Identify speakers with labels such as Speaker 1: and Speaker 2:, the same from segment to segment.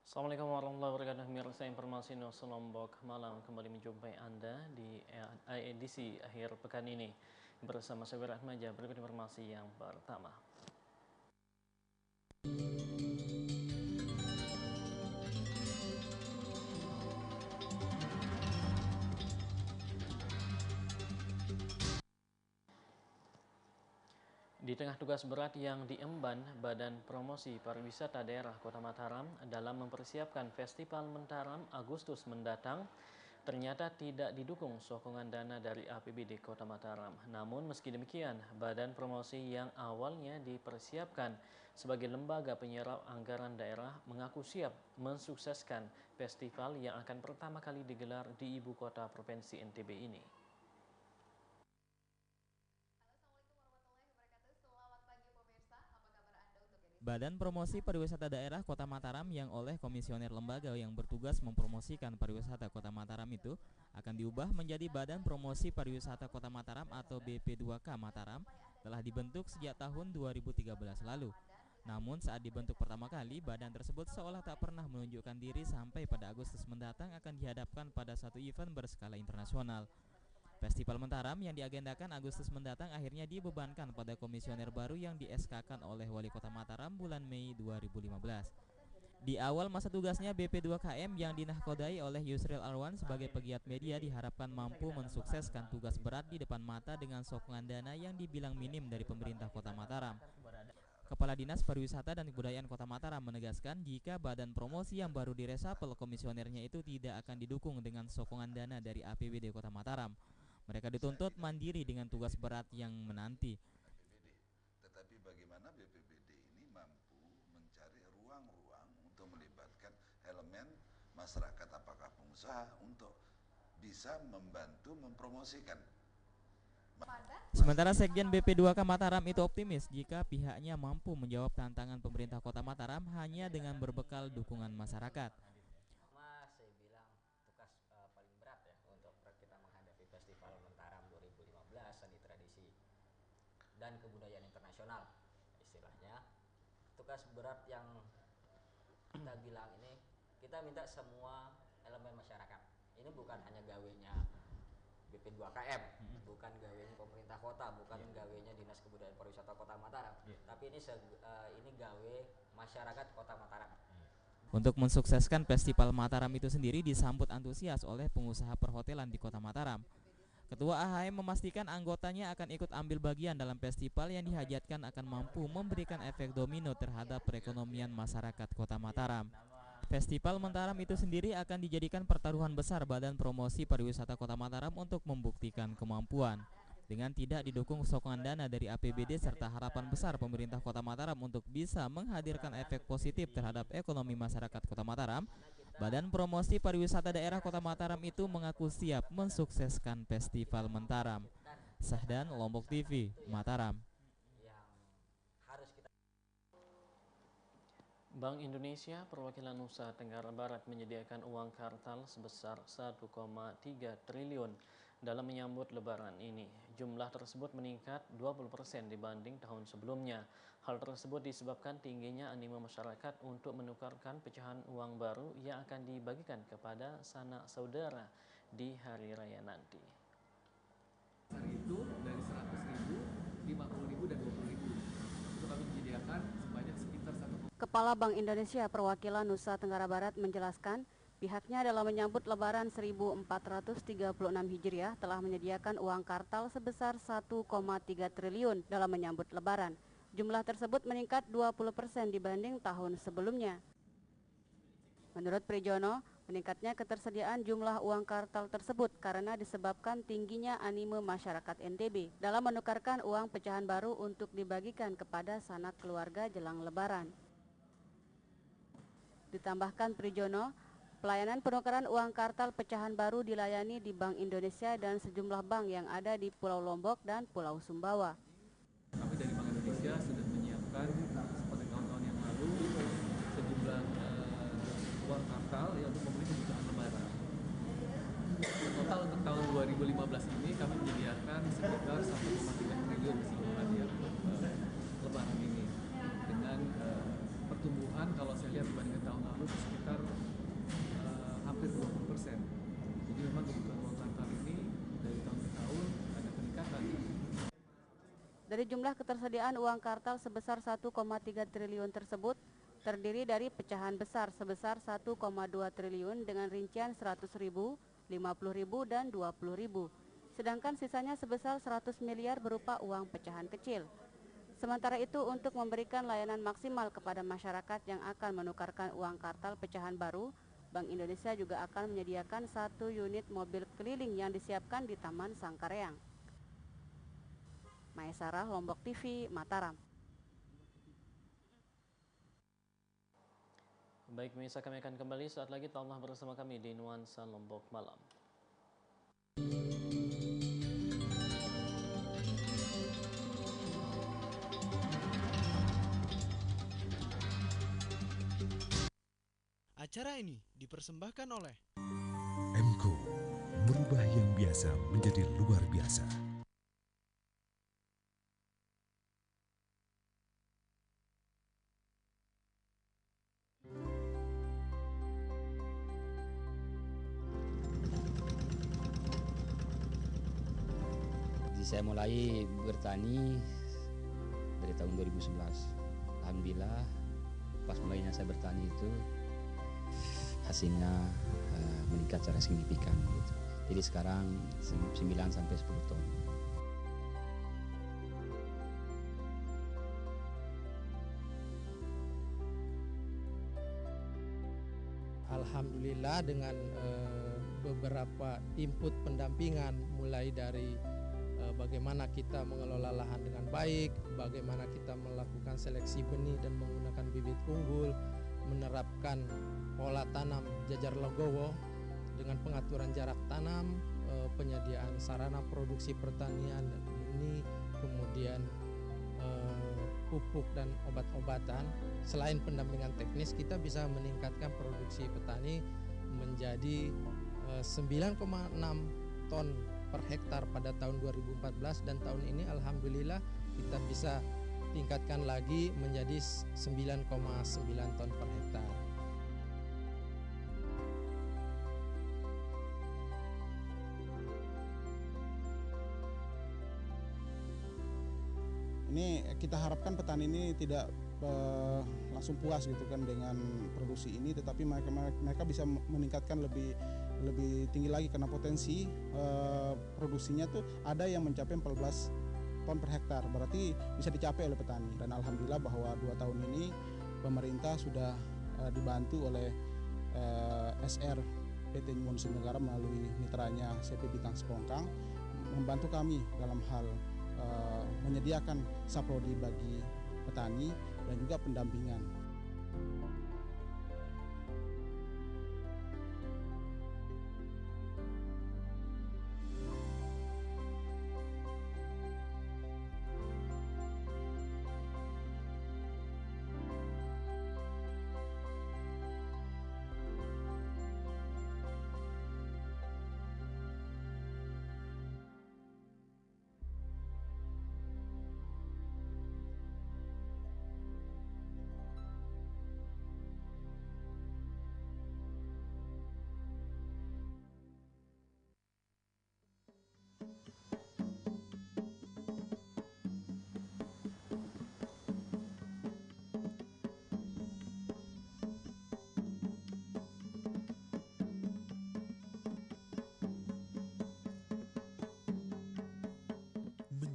Speaker 1: Assalamualaikum warahmatullahi wabarakatuh. Pemirsa informasi News Lombok Malam kembali menjumpai Anda di edisi akhir pekan ini. Bersama saya Rahmaja, berikut informasi yang pertama. Di tengah tugas berat yang diemban Badan Promosi Pariwisata Daerah Kota Mataram dalam mempersiapkan Festival Mataram Agustus mendatang, ternyata tidak didukung sokongan dana dari APBD Kota Mataram. Namun meski demikian, Badan Promosi yang awalnya dipersiapkan sebagai lembaga penyerap anggaran daerah mengaku siap mensukseskan festival yang akan pertama kali digelar di ibu kota Provinsi NTB ini.
Speaker 2: Badan Promosi Pariwisata Daerah Kota Mataram yang oleh komisioner lembaga yang bertugas mempromosikan pariwisata Kota Mataram itu akan diubah menjadi Badan Promosi Pariwisata Kota Mataram atau BP2K Mataram telah dibentuk sejak tahun 2013 lalu. Namun saat dibentuk pertama kali, badan tersebut seolah tak pernah menunjukkan diri sampai pada Agustus mendatang akan dihadapkan pada satu event berskala internasional. Festival Mataram yang diagendakan Agustus mendatang akhirnya dibebankan pada komisioner baru yang di-SK-kan oleh Wali Kota Mataram bulan Mei 2015. Di awal masa tugasnya, BP2KM yang dinahkodai oleh Yusril Arwan sebagai pegiat media diharapkan mampu mensukseskan tugas berat di depan mata dengan sokongan dana yang dibilang minim dari pemerintah Kota Mataram. Kepala Dinas Pariwisata dan Kebudayaan Kota Mataram menegaskan jika badan promosi yang baru diresapel komisionernya itu tidak akan didukung dengan sokongan dana dari APBD Kota Mataram. Mereka dituntut mandiri dengan tugas berat yang menanti.
Speaker 3: Tetapi bagaimana BPBD ini mampu mencari ruang-ruang untuk melibatkan elemen masyarakat, apakah pengusaha, untuk bisa membantu mempromosikan.
Speaker 2: Sementara Sekjen BP2K Mataram itu optimis jika pihaknya mampu menjawab tantangan pemerintah Kota Mataram hanya dengan berbekal dukungan masyarakat.
Speaker 4: Saya bilang tugas paling berat ya untuk kita menghadapi Festival Mataram 2015, seni tradisi dan kebudayaan internasional istilahnya. Tugas berat yang kita bilang ini, kita minta semua elemen masyarakat. Ini bukan hanya gawenya BP2KM, bukan gawenya pemerintah kota, bukan gawenya Dinas Kebudayaan Pariwisata Kota Mataram, tapi ini gawe masyarakat Kota Mataram.
Speaker 2: Untuk mensukseskan Festival Mataram itu sendiri disambut antusias oleh pengusaha perhotelan di Kota Mataram. Ketua AHM memastikan anggotanya akan ikut ambil bagian dalam festival yang dihajatkan akan mampu memberikan efek domino terhadap perekonomian masyarakat Kota Mataram. Festival Mataram itu sendiri akan dijadikan pertaruhan besar Badan Promosi Pariwisata Kota Mataram untuk membuktikan kemampuan. Dengan tidak didukung sokongan dana dari APBD serta harapan besar pemerintah Kota Mataram untuk bisa menghadirkan efek positif terhadap ekonomi masyarakat Kota Mataram, Badan Promosi Pariwisata Daerah Kota Mataram itu mengaku siap mensukseskan Festival Mataram. Sahdan, Lombok TV, Mataram.
Speaker 1: Bank Indonesia Perwakilan Nusa Tenggara Barat menyediakan uang kartal sebesar 1,3 triliun dalam menyambut Lebaran ini. Jumlah tersebut meningkat 20% dibanding tahun sebelumnya. Hal tersebut disebabkan tingginya animo masyarakat untuk menukarkan pecahan uang baru yang akan dibagikan kepada sanak saudara di hari raya nanti.
Speaker 5: Hari itu dari 100.000, 50.000 dan 20.000. Itu kami menyediakan sebanyak sekitar 1.
Speaker 6: Kepala Bank Indonesia Perwakilan Nusa Tenggara Barat menjelaskan, pihaknya dalam menyambut Lebaran 1436 Hijriah telah menyediakan uang kartal sebesar 1,3 triliun dalam menyambut Lebaran. Jumlah tersebut meningkat 20% dibanding tahun sebelumnya. Menurut Prijono, meningkatnya ketersediaan jumlah uang kartal tersebut karena disebabkan tingginya anime masyarakat NTB dalam menukarkan uang pecahan baru untuk dibagikan kepada sanak keluarga jelang Lebaran. Ditambahkan Prijono, Pelayanan penukaran uang kartal pecahan baru dilayani di Bank Indonesia dan sejumlah bank yang ada di Pulau Lombok dan Pulau Sumbawa.
Speaker 5: Kami dari Bank Indonesia sudah menyiapkan pada tahun-tahun yang lalu sejumlah uang kartal yang untuk memenuhi kebutuhan lebaran. Total untuk tahun 2015 ini kami menyediakan sekitar 1,3 triliun keseluruhan ya untuk lebaran ini dengan pertumbuhan kalau saya lihat dibandingkan tahun lalu sekitar hampir 20%. Jadi memang kebutuhan uang kartal ini dari tahun ke tahun ada peningkatan.
Speaker 6: Dari jumlah ketersediaan uang kartal sebesar 1,3 triliun tersebut, terdiri dari pecahan besar sebesar 1,2 triliun dengan rincian 100.000, 50.000, dan 20.000. Sedangkan sisanya sebesar 100 miliar berupa uang pecahan kecil. Sementara itu, untuk memberikan layanan maksimal kepada masyarakat yang akan menukarkan uang kartal pecahan baru, Bank Indonesia juga akan menyediakan 1 unit mobil keliling yang disiapkan di Taman Sangkareang. Maesarah, Lombok TV, Mataram.
Speaker 1: Baik, pemirsa, kami akan kembali saat lagi. Tetaplah bersama kami di Nuansa Lombok Malam.
Speaker 7: Acara ini dipersembahkan oleh
Speaker 8: M.Co, merubah yang biasa menjadi luar biasa.
Speaker 9: Saya mulai bertani dari tahun 2011. Alhamdulillah pas mulainya saya bertani itu hasilnya meningkat secara signifikan gitu. Jadi sekarang 9 sampai 10 ton.
Speaker 10: Alhamdulillah dengan beberapa input pendampingan mulai dari bagaimana kita mengelola lahan dengan baik, bagaimana kita melakukan seleksi benih dan menggunakan bibit unggul, menerapkan pola tanam jajar legowo dengan pengaturan jarak tanam, penyediaan sarana produksi pertanian dan benih, kemudian pupuk dan obat-obatan. Selain pendampingan teknis, kita bisa meningkatkan produksi petani menjadi 9,6 ton per hektar pada tahun 2014, dan tahun ini alhamdulillah kita bisa tingkatkan lagi menjadi 9,9 ton per hektar.
Speaker 11: Ini kita harapkan petani ini tidak langsung puas gitu kan dengan produksi ini, tetapi mereka bisa meningkatkan lebih tinggi lagi karena potensi produksinya tuh ada yang mencapai 14 ton per hektar, berarti bisa dicapai oleh petani. Dan alhamdulillah bahwa 2 tahun ini pemerintah sudah dibantu oleh SR PT Nyuwun Negara melalui mitranya CP Bintang Sepongkang membantu kami dalam hal menyediakan saprodi bagi petani dan juga pendampingan.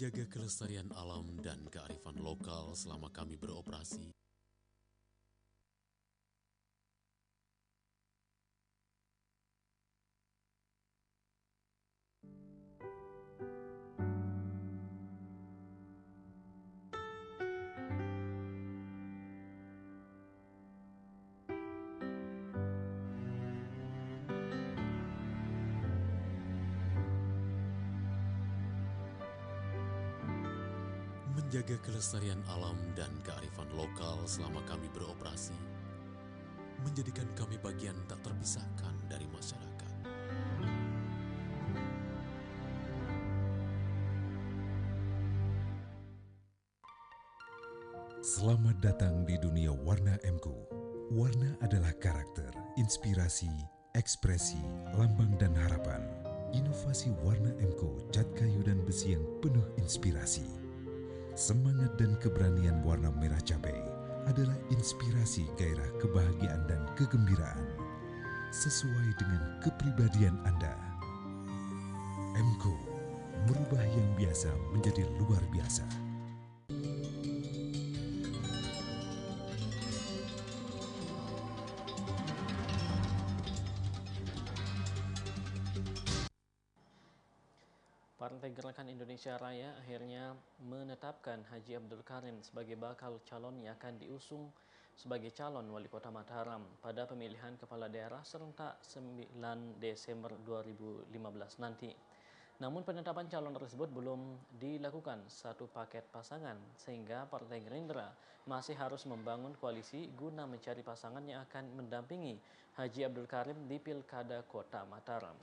Speaker 12: Menjaga kelestarian alam dan kearifan lokal selama kami beroperasi. menjaga kelestarian alam dan kearifan lokal selama kami beroperasi, menjadikan kami bagian tak terpisahkan dari masyarakat.
Speaker 8: Selamat datang di dunia warna MKU. Warna adalah karakter, inspirasi, ekspresi, lambang dan harapan. Inovasi warna MKU cat kayu dan besi yang penuh inspirasi. Semangat dan keberanian warna merah cabai adalah inspirasi gairah kebahagiaan dan kegembiraan. Sesuai dengan kepribadian Anda. MKU, merubah yang biasa menjadi luar biasa.
Speaker 1: Partai Gerakan Indonesia Raya akhirnya menetapkan Haji Abdul Karim sebagai bakal calon yang akan diusung sebagai calon wali kota Mataram pada pemilihan kepala daerah serentak 9 Desember 2015 nanti. Namun penetapan calon tersebut belum dilakukan satu paket pasangan sehingga Partai Gerindra masih harus membangun koalisi guna mencari pasangan yang akan mendampingi Haji Abdul Karim di Pilkada Kota Mataram.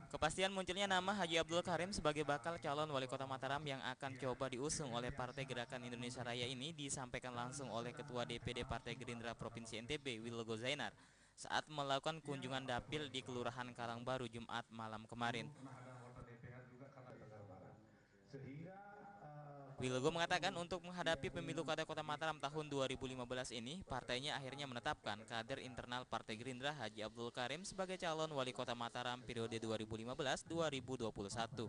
Speaker 2: Kepastian munculnya nama Haji Abdul Karim sebagai bakal calon wali kota Mataram yang akan coba diusung oleh Partai Gerakan Indonesia Raya ini disampaikan langsung oleh Ketua DPD Partai Gerindra Provinsi NTB Wilgo Zainar saat melakukan kunjungan dapil di Kelurahan Karangbaru Jumat malam kemarin. Wilgo mengatakan untuk menghadapi pemilu kada kota Mataram tahun 2015 ini, partainya akhirnya menetapkan kader internal Partai Gerindra Haji Abdul Karim sebagai calon wali kota Mataram periode 2015-2021.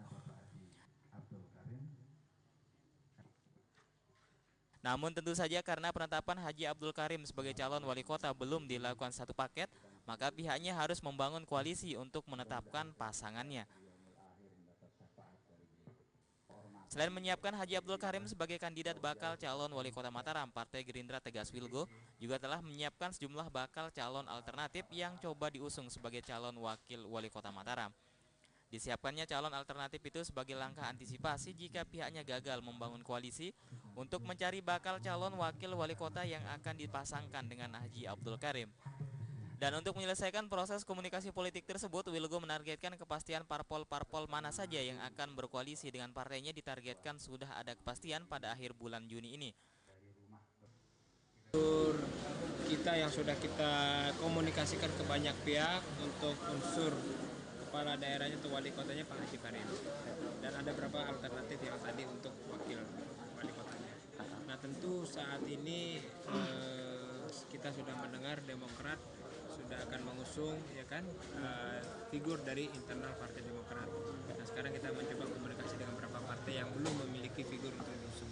Speaker 2: Namun tentu saja karena penetapan Haji Abdul Karim sebagai calon wali kota belum dilakukan satu paket, maka pihaknya harus membangun koalisi untuk menetapkan pasangannya. Selain menyiapkan Haji Abdul Karim sebagai kandidat bakal calon wali kota Mataram, Partai Gerindra tegas Wilgo juga telah menyiapkan sejumlah bakal calon alternatif yang coba diusung sebagai calon wakil wali kota Mataram. Disiapkannya calon alternatif itu sebagai langkah antisipasi jika pihaknya gagal membangun koalisi untuk mencari bakal calon wakil wali kota yang akan dipasangkan dengan Haji Abdul Karim. Dan untuk menyelesaikan proses komunikasi politik tersebut, Wilgo menargetkan kepastian parpol-parpol mana saja yang akan berkoalisi dengan partainya ditargetkan sudah ada kepastian pada akhir bulan Juni ini.
Speaker 13: Kita yang sudah kita komunikasikan ke banyak pihak untuk unsur kepala daerahnya atau wali kotanya Pak Haji Karim. Dan ada beberapa alternatif yang tadi untuk wakil wali kotanya. Nah tentu saat ini kita sudah mendengar Demokrat sudah akan mengusung figur dari internal Partai Demokrat. Nah sekarang kita mencoba komunikasi dengan beberapa partai yang belum memiliki figur untuk diusung.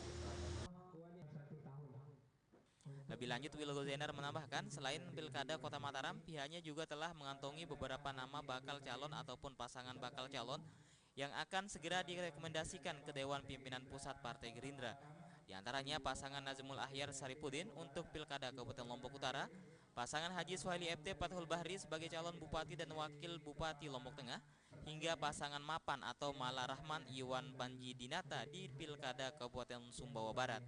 Speaker 2: Lebih lanjut, Wilgo Zainar menambahkan selain Pilkada Kota Mataram, pihaknya juga telah mengantongi beberapa nama bakal calon ataupun pasangan bakal calon yang akan segera direkomendasikan ke Dewan Pimpinan Pusat Partai Gerindra. Di antaranya pasangan Nazmul Ahyar Saripudin untuk Pilkada Kabupaten Lombok Utara, pasangan Haji Suhaili FT Fathul Bahri sebagai calon Bupati dan Wakil Bupati Lombok Tengah, hingga pasangan Mapan atau Mala Rahman Iwan Panji Dinata di Pilkada Kabupaten Sumbawa Barat.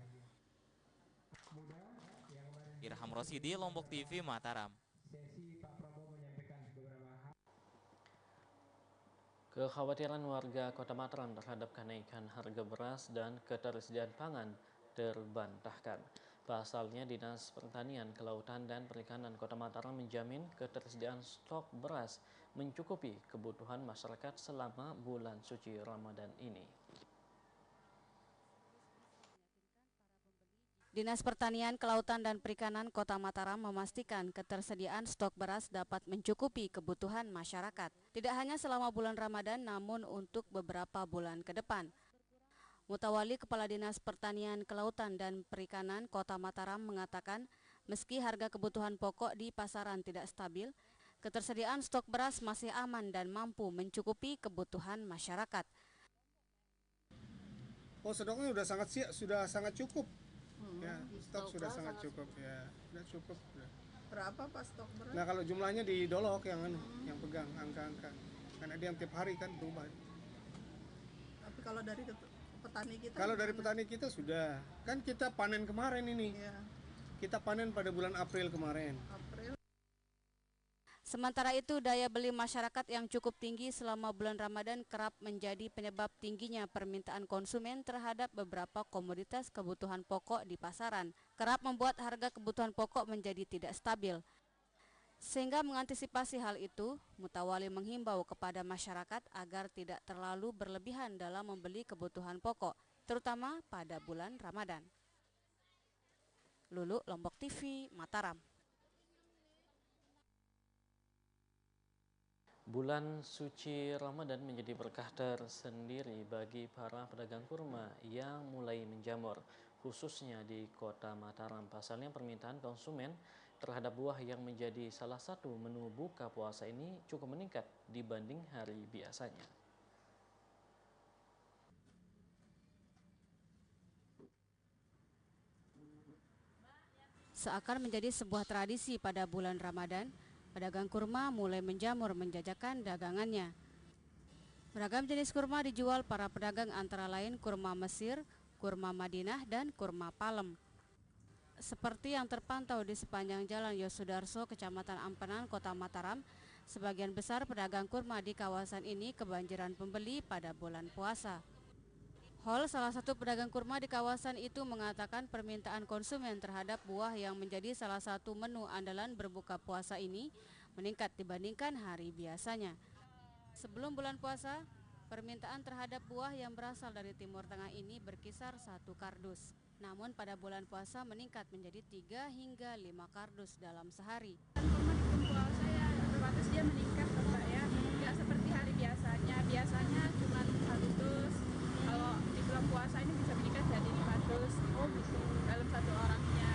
Speaker 2: Irham Rosidi, Lombok TV, Mataram.
Speaker 1: Kekhawatiran warga Kota Mataram terhadap kenaikan harga beras dan ketersediaan pangan terbantahkan. Pasalnya, Dinas Pertanian, Kelautan, dan Perikanan Kota Mataram menjamin ketersediaan stok beras mencukupi kebutuhan masyarakat selama bulan suci Ramadan ini.
Speaker 6: Dinas Pertanian, Kelautan, dan Perikanan Kota Mataram memastikan ketersediaan stok beras dapat mencukupi kebutuhan masyarakat. Tidak hanya selama bulan Ramadan, namun untuk beberapa bulan ke depan. Mutawali Kepala Dinas Pertanian, Kelautan, dan Perikanan Kota Mataram mengatakan, meski harga kebutuhan pokok di pasaran tidak stabil, ketersediaan stok beras masih aman dan mampu mencukupi kebutuhan masyarakat.
Speaker 14: Oh, stoknya sudah sangat cukup. Ya, stok sudah sangat cukup ya. Sudah cukup.
Speaker 15: Berapa Pak stok beras?
Speaker 14: Nah, kalau jumlahnya di Dolok yang pegang angka-angka. karena dia yang tiap hari kan berubah.
Speaker 15: Tapi kalau dari petani kita?
Speaker 14: Kalau dari petani kita sudah, kan kita panen kemarin ini.
Speaker 15: Iya.
Speaker 14: Kita panen pada bulan April kemarin.
Speaker 6: Sementara itu, daya beli masyarakat yang cukup tinggi selama bulan Ramadan kerap menjadi penyebab tingginya permintaan konsumen terhadap beberapa komoditas kebutuhan pokok di pasaran, kerap membuat harga kebutuhan pokok menjadi tidak stabil. Sehingga mengantisipasi hal itu, Mutawali menghimbau kepada masyarakat agar tidak terlalu berlebihan dalam membeli kebutuhan pokok, terutama pada bulan Ramadan. Lulu, Lombok TV, Mataram.
Speaker 1: Bulan suci Ramadan menjadi berkah tersendiri bagi para pedagang kurma yang mulai menjamur, khususnya di kota Mataram. Pasalnya permintaan konsumen terhadap buah yang menjadi salah satu menu buka puasa ini cukup meningkat dibanding hari biasanya.
Speaker 6: Seakan menjadi sebuah tradisi pada bulan Ramadan, pedagang kurma mulai menjamur menjajakan dagangannya. Beragam jenis kurma dijual para pedagang antara lain kurma Mesir, kurma Madinah, dan kurma Palem. Seperti yang terpantau di sepanjang Jalan Yosudarso, Kecamatan Ampenan, Kota Mataram, sebagian besar pedagang kurma di kawasan ini kebanjiran pembeli pada bulan puasa. Hol, salah satu pedagang kurma di kawasan itu, mengatakan permintaan konsumen terhadap buah yang menjadi salah satu menu andalan berbuka puasa ini meningkat dibandingkan hari biasanya. Sebelum bulan puasa, permintaan terhadap buah yang berasal dari Timur Tengah ini berkisar 1 kardus. Namun pada bulan puasa meningkat menjadi 3 hingga 5 kardus dalam sehari.
Speaker 16: Kurma di bulan puasa ya otomatis dia meningkat Mbak ya. Nggak seperti hari biasanya. Biasanya cuma 1 dus. Kalau di bulan puasa ini bisa meningkat jadi 5 dus. Oh gitu. Dalam satu orangnya.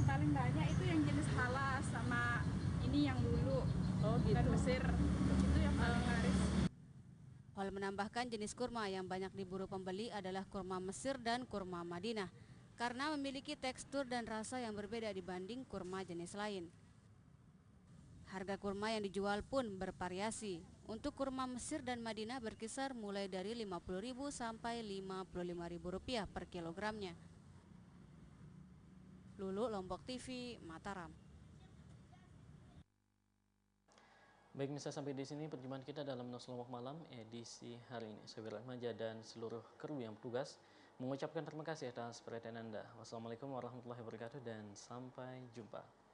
Speaker 16: Paling banyak itu yang jenis halas sama ini yang lulu. Oh gitu. Dan Mesir. Itu yang paling laris.
Speaker 6: Hol menambahkan jenis kurma yang banyak diburu pembeli adalah kurma Mesir dan kurma Madinah, karena memiliki tekstur dan rasa yang berbeda dibanding kurma jenis lain. Harga kurma yang dijual pun bervariasi. Untuk kurma Mesir dan Madinah berkisar mulai dari Rp50.000 sampai Rp55.000 per kilogramnya. Lulu, Lombok TV, Mataram.
Speaker 1: Baik, bisa sampai di sini perjumpaan kita dalam Nos Lombok Malam edisi hari ini. Saya Remaja dan seluruh kru yang bertugas mengucapkan terima kasih atas perhatian Anda. Wassalamualaikum warahmatullahi wabarakatuh dan sampai jumpa.